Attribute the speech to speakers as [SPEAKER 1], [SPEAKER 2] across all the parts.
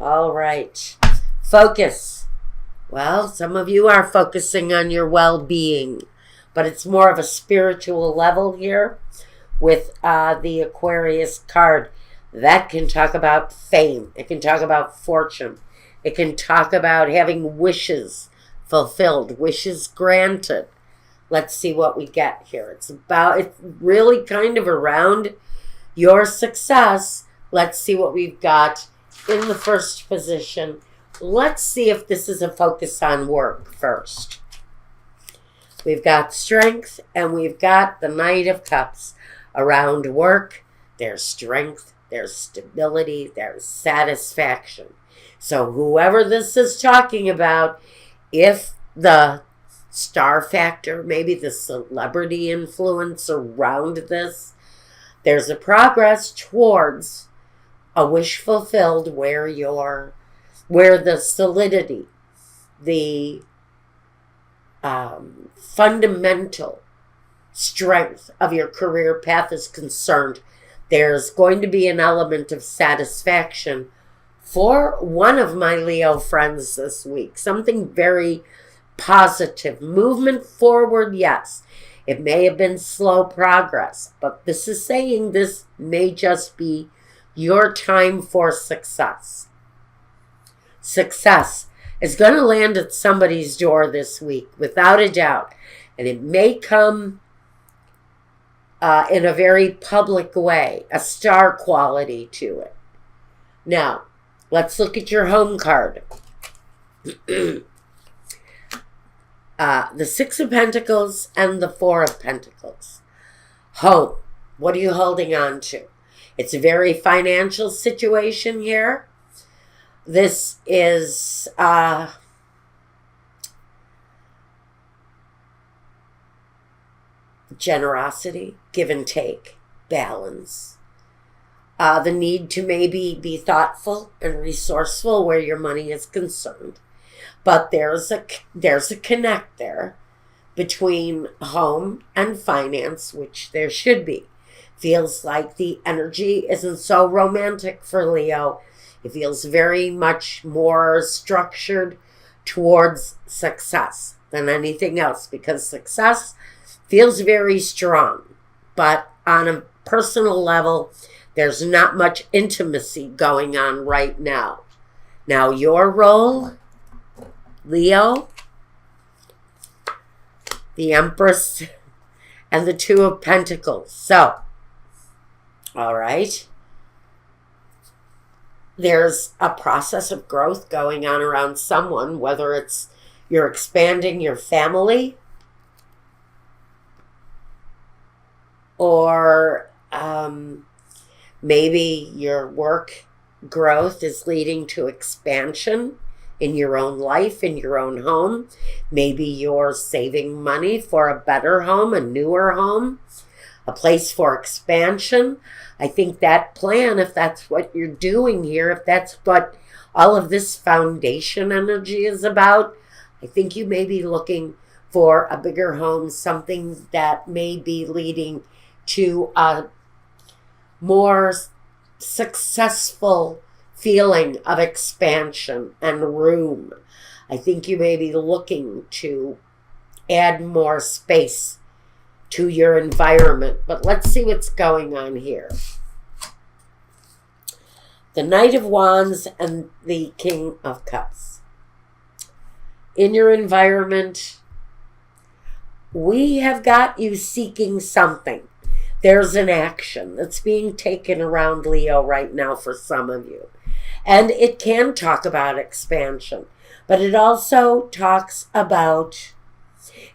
[SPEAKER 1] All right. Focus. Well, some of you are focusing on your well-being, but it's more of a spiritual level here with the Aquarius card. That can talk about fame. It can talk about fortune. It can talk about having wishes fulfilled, wishes granted. Let's see what we get here. It's really kind of around your success. Let's see what we've got in the first position. Let's see if this is a focus on work first. We've got strength and we've got the Knight of Cups. Around work, there's strength, there's stability, there's satisfaction. So whoever this is talking about, if the star factor, maybe the celebrity influence around this, there's a progress towards a wish fulfilled where the solidity, the fundamental strength of your career path is concerned. There's going to be an element of satisfaction for one of my Leo friends this week. Something very positive. Movement forward, yes. It may have been slow progress, but this is saying this may just be your time for success. Success is going to land at somebody's door this week, without a doubt. And it may come in a very public way, a star quality to it. Now, let's look at your home card. The Six of Pentacles and the Four of Pentacles. Home. What are you holding on to? It's a very financial situation here. This is generosity, give and take, balance. The need to maybe be thoughtful and resourceful where your money is concerned. But there's a connect there between home and finance, which there should be. Feels like the energy isn't so romantic for Leo. It feels very much more structured towards success than anything else, because success feels very strong. But on a personal level, there's not much intimacy going on right now. Now, your role, Leo, the Empress, and the Two of Pentacles. So, all right. There's a process of growth going on around someone, whether it's you're expanding your family or maybe your work growth is leading to expansion in your own life, in your own home. Maybe you're saving money for a better home, a newer home, a place for expansion. I think that plan, if that's what you're doing here, if that's what all of this foundation energy is about, I think you may be looking for a bigger home, something that may be leading to a more successful feeling of expansion and room. I think you may be looking to add more space to your environment. But let's see what's going on here. The Knight of Wands and the King of Cups. In your environment, we have got you seeking something. There's an action that's being taken around Leo right now for some of you. And it can talk about expansion, but it also talks about,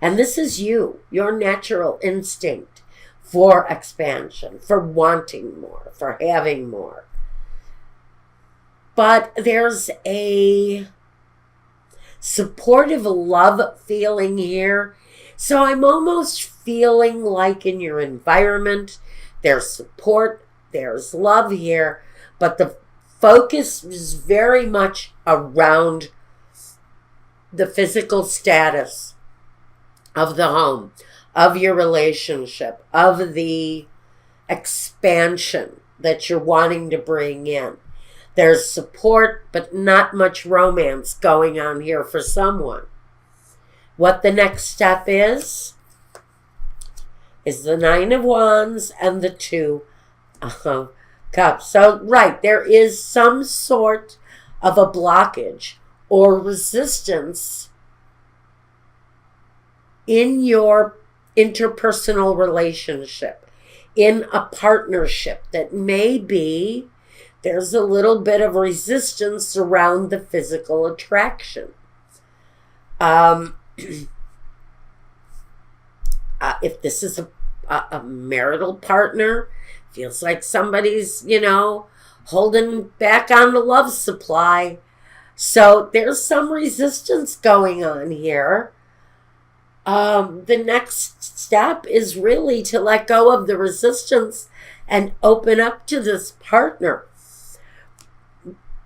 [SPEAKER 1] and this is you, your natural instinct for expansion, for wanting more, for having more. But there's a supportive love feeling here. So I'm almost feeling like in your environment, there's support, there's love here, but the focus is very much around the physical status of the home, of your relationship, of the expansion that you're wanting to bring in. There's support, but not much romance going on here for someone. What the next step is the Nine of Wands and the Two of Cups. So, right, there is some sort of a blockage or resistance in your interpersonal relationship, in a partnership that maybe there's a little bit of resistance around the physical attraction. If this is a marital partner, feels like somebody's, holding back on the love supply. So there's some resistance going on here. The next step is really to let go of the resistance and open up to this partner.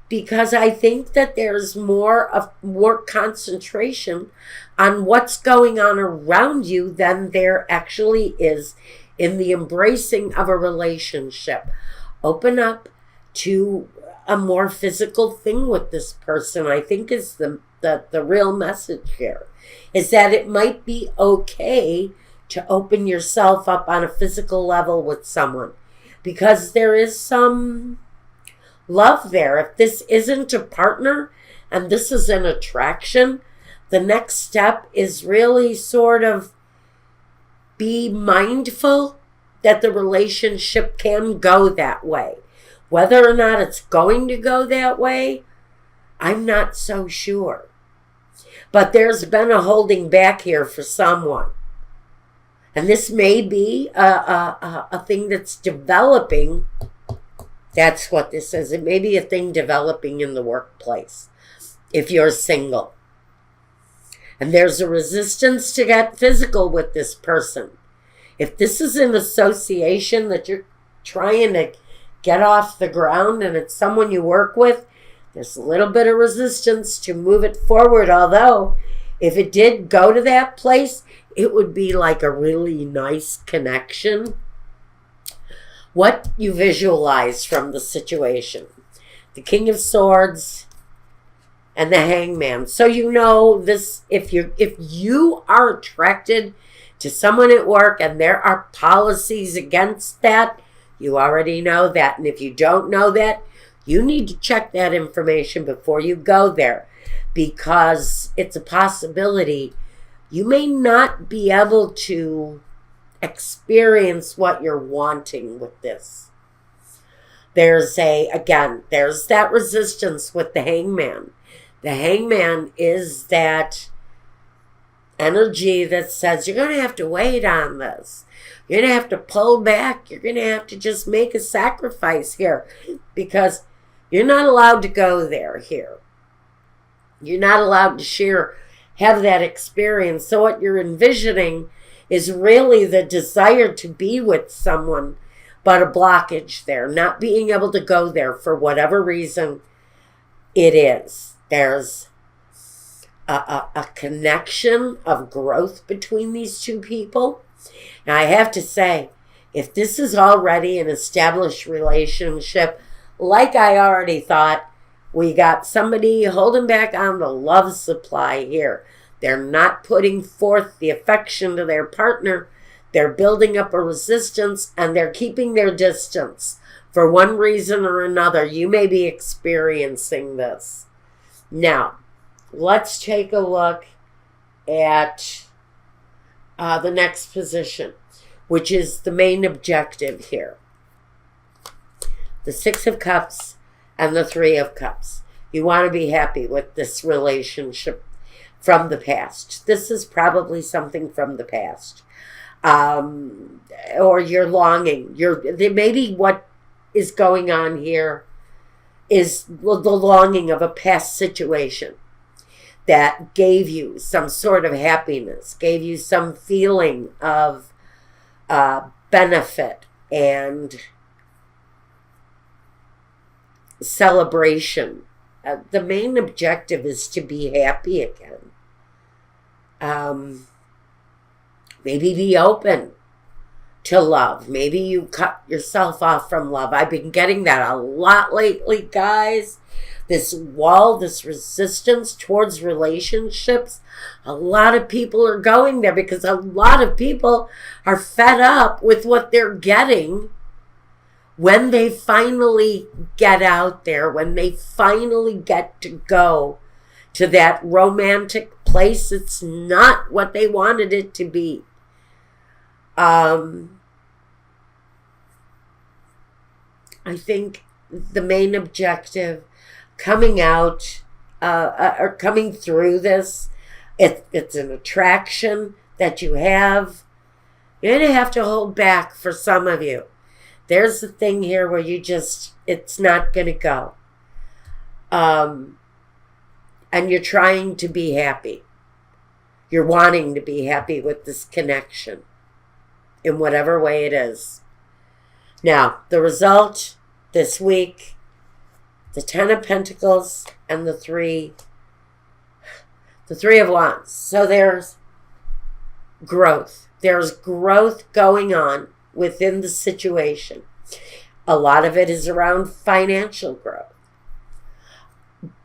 [SPEAKER 1] Because I think that there's more concentration on what's going on around you than there actually is in the embracing of a relationship. Open up to a more physical thing with this person, I think is the real message here. Is that it might be okay to open yourself up on a physical level with someone. Because there is some love there. If this isn't a partner and this is an attraction, the next step is really sort of be mindful that the relationship can go that way. Whether or not it's going to go that way, I'm not so sure. But there's been a holding back here for someone. And this may be a thing that's developing. That's what this is. It may be a thing developing in the workplace if you're single. And there's a resistance to get physical with this person. If this is an association that you're trying to get off the ground and it's someone you work with, there's a little bit of resistance to move it forward. Although, if it did go to that place, it would be like a really nice connection. What you visualize from the situation. The King of Swords and the Hangman. So you know this, if you are attracted to someone at work and there are policies against that, you already know that. And if you don't know that, you need to check that information before you go there, because it's a possibility you may not be able to experience what you're wanting with this. There's that resistance with the Hangman. The Hangman is that energy that says you're going to have to wait on this. You're going to have to pull back. You're going to have to just make a sacrifice here, because you're not allowed to go there here. You're not allowed to have that experience. So what you're envisioning is really the desire to be with someone, but a blockage there, not being able to go there for whatever reason it is. There's a connection of growth between these two people. Now, I have to say, if this is already an established relationship, like I already thought, we got somebody holding back on the love supply here. They're not putting forth the affection to their partner. They're building up a resistance, and they're keeping their distance. For one reason or another, you may be experiencing this. Now, let's take a look at the next position, which is the main objective here. The Six of Cups and the Three of Cups. You want to be happy with this relationship from the past. This is probably something from the past. Or you're longing. Maybe what is going on here is the longing of a past situation that gave you some sort of happiness, gave you some feeling of benefit and celebration. The main objective is to be happy again. Maybe be open to love. Maybe you cut yourself off from love. I've been getting that a lot lately, guys. This wall, this resistance towards relationships. A lot of people are going there because a lot of people are fed up with what they're getting when they finally get out there, when they finally get to go to that romantic place. It's not what they wanted it to be. I think the main objective coming out or coming through this, it's an attraction that you have. You're going to have to hold back for some of you. There's the thing here where it's not going to go. And you're trying to be happy. You're wanting to be happy with this connection in whatever way it is. Now, the result this week, the 10 of Pentacles and the 3 of Wands. So there's growth. There's growth going on within the situation. A lot of it is around financial growth.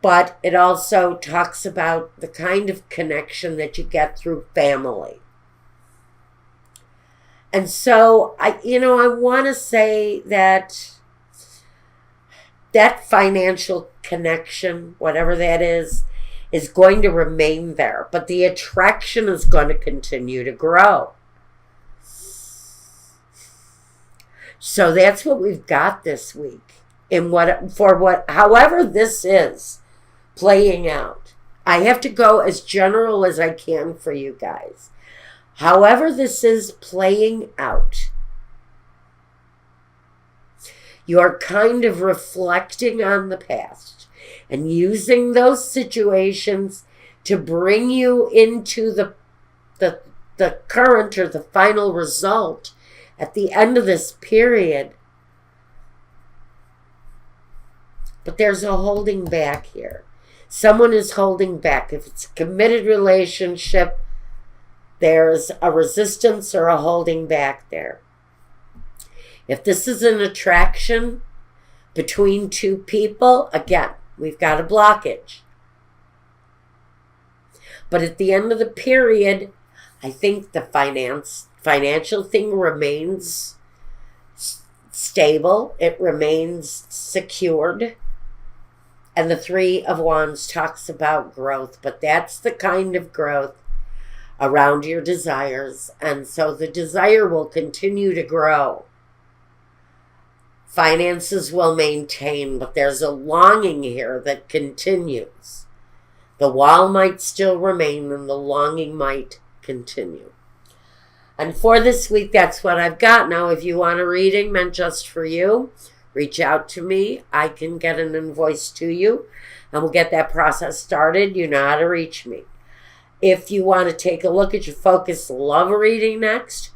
[SPEAKER 1] But it also talks about the kind of connection that you get through family. And so, I want to say that financial connection, whatever that is going to remain there. But the attraction is going to continue to grow. So that's what we've got this week. However this is playing out. I have to go as general as I can for you guys. However this is playing out, you're kind of reflecting on the past and using those situations to bring you into the current or the final result at the end of this period. But there's a holding back here. Someone is holding back. If it's a committed relationship, there's a resistance or a holding back there. If this is an attraction between two people, again, we've got a blockage. But at the end of the period, I think the financial thing remains stable. It remains secured. And the 3 of Wands talks about growth. But that's the kind of growth around your desires. And so the desire will continue to grow. Finances will maintain, but there's a longing here that continues. The wall might still remain and the longing might continue. And for this week, that's what I've got. Now, if you want a reading meant just for you, reach out to me. I can get an invoice to you and we'll get that process started. You know how to reach me. If you want to take a look at your Focus Love reading next,